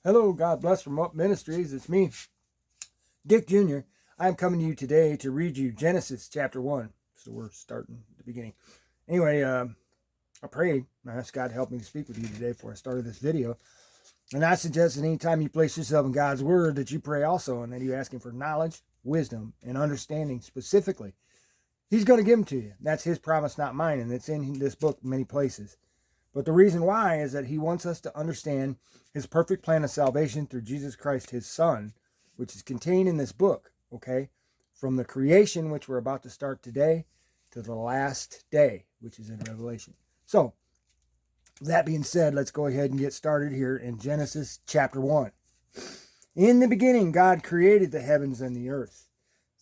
Hello, God bless from Up Ministries. It's me, Dick Jr. I'm coming to you today to read you Genesis chapter 1. So we're starting at the beginning. Anyway, I pray, I ask God to help me to speak with you today before I started this video. And I suggest that anytime you place yourself in God's Word that you pray also, and that you ask Him for knowledge, wisdom, and understanding specifically. He's going to give them to you. That's His promise, not mine, and it's in this book many places. But the reason why is that He wants us to understand His perfect plan of salvation through Jesus Christ, His Son, which is contained in this book, okay? From the creation, which we're about to start today, to the last day, which is in Revelation. So, that being said, let's go ahead and get started here in Genesis chapter 1. In the beginning, God created the heavens and the earth.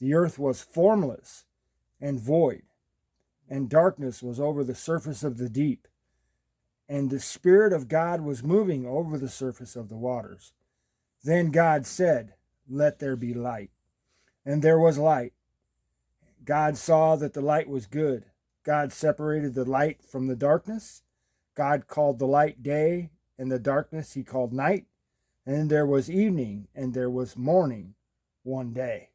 The earth was formless and void, and darkness was over the surface of the deep. And the Spirit of God was moving over the surface of the waters. Then God said, "Let there be light." And there was light. God saw that the light was good. God separated the light from the darkness. God called the light day, and the darkness He called night. And there was evening, and there was morning, one day.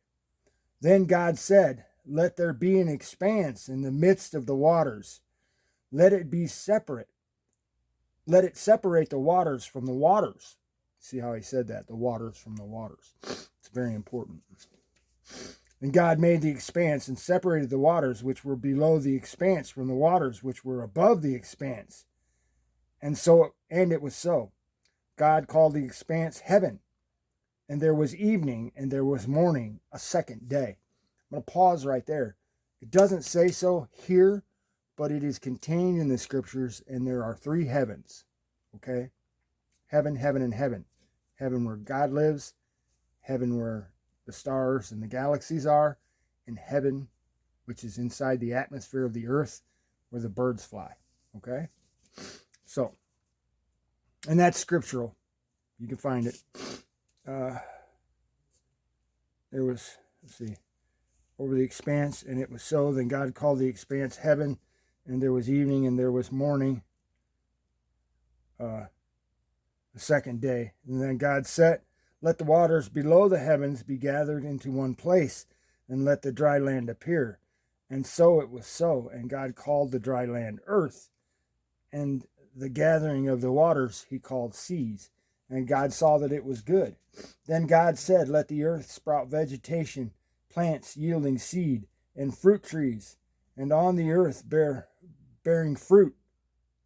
Then God said, "Let there be an expanse in the midst of the waters. Let it be separate. Let it separate the waters from the waters." See how He said that? The waters from the waters. It's very important. And God made the expanse and separated the waters which were below the expanse from the waters which were above the expanse. And it was so. God called the expanse heaven. And there was evening and there was morning, a second day. I'm going to pause right there. It doesn't say so here, but it is contained in the scriptures, and there are three heavens, okay? Heaven, heaven, and heaven. Heaven where God lives, heaven where the stars and the galaxies are, and heaven, which is inside the atmosphere of the earth, where the birds fly, okay? So, and that's scriptural. You can find it. There was, let's see, over the expanse, and it was so. Then God called the expanse heaven, and there was evening and there was morning, the second day. And then God said, "Let the waters below the heavens be gathered into one place, and let the dry land appear." And so it was so. And God called the dry land earth, and the gathering of the waters He called seas. And God saw that it was good. Then God said, "Let the earth sprout vegetation, plants yielding seed, and fruit trees, and on the earth bearing fruit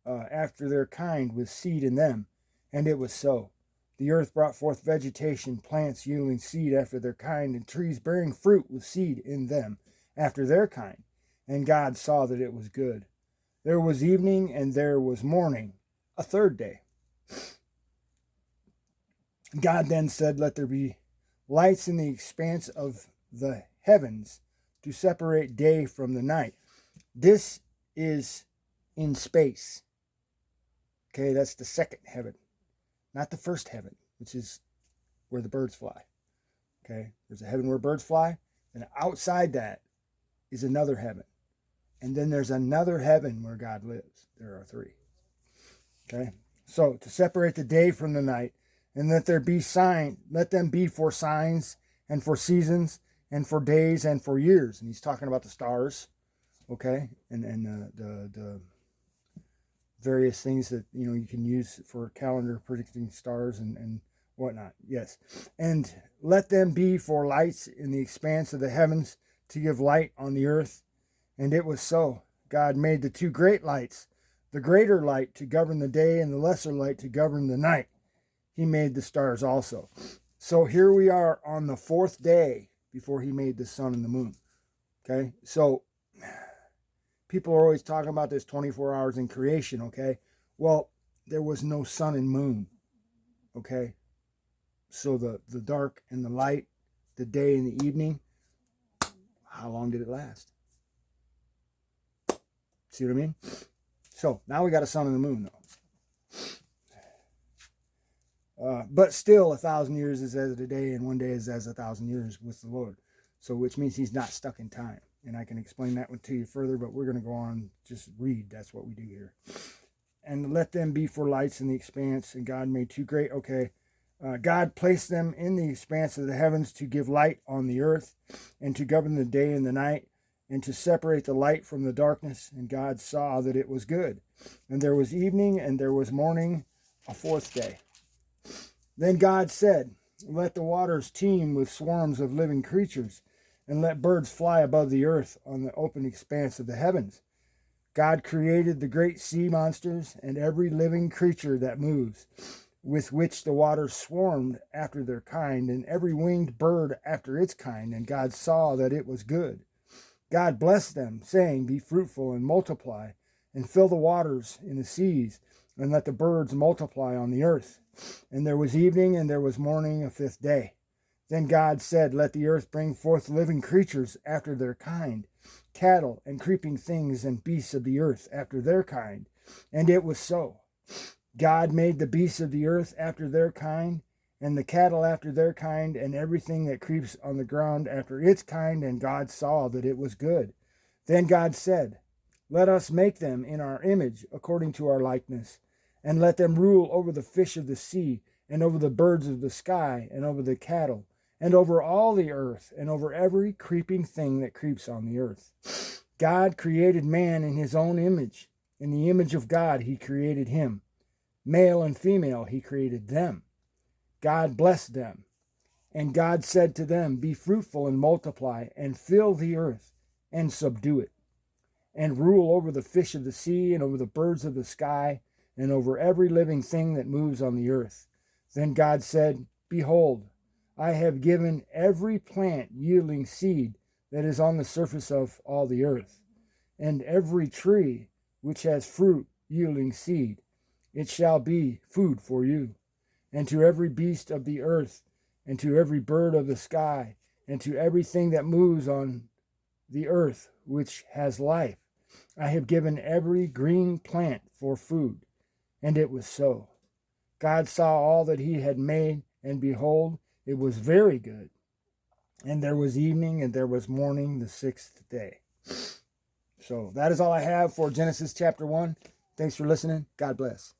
after their kind with seed in them." And it was so. The earth brought forth vegetation, plants yielding seed after their kind, and trees bearing fruit with seed in them after their kind. And God saw that it was good. There was evening and there was morning, a third day. God then said, "Let there be lights in the expanse of the heavens to separate day from the night." This is in space. Okay, that's the second heaven, not the first heaven, which is where the birds fly. Okay, there's a heaven where birds fly, and outside that is another heaven. And then there's another heaven where God lives. There are three. Okay, so to separate the day from the night, and let them be for signs and for seasons and for days and for years. And He's talking about the stars, okay, and the various things that you can use for calendar predicting stars and whatnot. Yes, and let them be for lights in the expanse of the heavens to give light on the earth. And it was so. God made the two great lights, the greater light to govern the day and the lesser light to govern the night. He made the stars also. So here we are on the fourth day before He made the sun and the moon. Okay, so people are always talking about this 24 hours in creation, okay? Well, there was no sun and moon, okay? So the dark and the light, the day and the evening, how long did it last? See what I mean? So now we got a sun and the moon, though. But still, 1,000 years is as a day, and one day is as 1,000 years with the Lord. So which means He's not stuck in time. And I can explain that one to you further, but we're going to go on, just read. That's what we do here. And let them be for lights in the expanse. And God made two great, okay, God placed them in the expanse of the heavens to give light on the earth, and to govern the day and the night, and to separate the light from the darkness. And God saw that it was good. And there was evening, and there was morning, a fourth day. Then God said, let the waters teem with swarms of living creatures, and let birds fly above the earth on the open expanse of the heavens. God created the great sea monsters and every living creature that moves, with which the waters swarmed after their kind, and every winged bird after its kind. And God saw that it was good. God blessed them, saying, be fruitful and multiply, and fill the waters in the seas, and let the birds multiply on the earth. And there was evening, and there was morning, a fifth day. Then God said, let the earth bring forth living creatures after their kind, cattle and creeping things and beasts of the earth after their kind. And it was so. God made the beasts of the earth after their kind, and the cattle after their kind, and everything that creeps on the ground after its kind. And God saw that it was good. Then God said, let us make them in our image, according to our likeness, and let them rule over the fish of the sea, and over the birds of the sky, and over the cattle, and over all the earth, and over every creeping thing that creeps on the earth. God created man in his own image. In the image of God he created him. Male and female he created them. God blessed them. And God said to them, be fruitful and multiply, and fill the earth, and subdue it, and rule over the fish of the sea, and over the birds of the sky, and over every living thing that moves on the earth. Then God said, behold, I have given every plant yielding seed that is on the surface of all the earth, and every tree which has fruit yielding seed. It shall be food for you, and to every beast of the earth, and to every bird of the sky, and to everything that moves on the earth which has life. I have given every green plant for food. And it was so. God saw all that he had made, and behold, it was very good. And there was evening, and there was morning, the sixth day. So that is all I have for Genesis chapter 1. Thanks for listening. God bless.